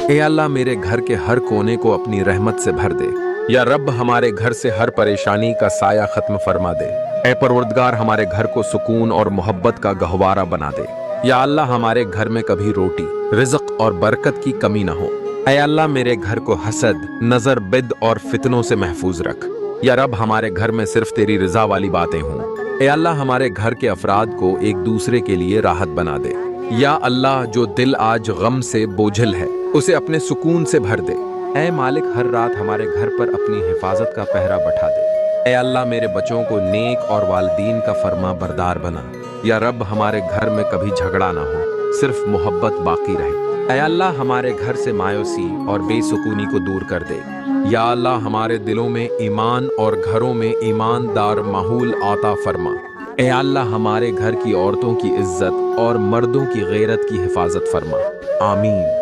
اے اللہ میرے گھر کے ہر کونے کو اپنی رحمت سے بھر دے۔ یا رب ہمارے گھر سے ہر پریشانی کا سایہ ختم فرما دے۔ اے پروردگار ہمارے گھر کو سکون اور محبت کا گہوارہ بنا دے۔ یا اللہ ہمارے گھر میں کبھی روٹی، رزق اور برکت کی کمی نہ ہو۔ اے اللہ میرے گھر کو حسد، نظر بد اور فتنوں سے محفوظ رکھ۔ یا رب ہمارے گھر میں صرف تیری رضا والی باتیں ہوں۔ اے اللہ ہمارے گھر کے افراد کو ایک دوسرے کے لیے راحت بنا دے۔ یا اللہ جو دل آج غم سے بوجھل ہے اسے اپنے سکون سے بھر دے۔ اے مالک ہر رات ہمارے گھر پر اپنی حفاظت کا پہرا بٹھا دے۔ اے اللہ میرے بچوں کو نیک اور والدین کا فرما بردار بنا۔ یا رب ہمارے گھر میں کبھی جھگڑا نہ ہو، صرف محبت باقی رہے۔ اے اللہ ہمارے گھر سے مایوسی اور بے سکونی کو دور کر دے۔ یا اللہ ہمارے دلوں میں ایمان اور گھروں میں ایماندار ماحول عطا فرما۔ اے اللہ ہمارے گھر کی عورتوں کی عزت اور مردوں کی غیرت کی حفاظت فرما۔ آمین۔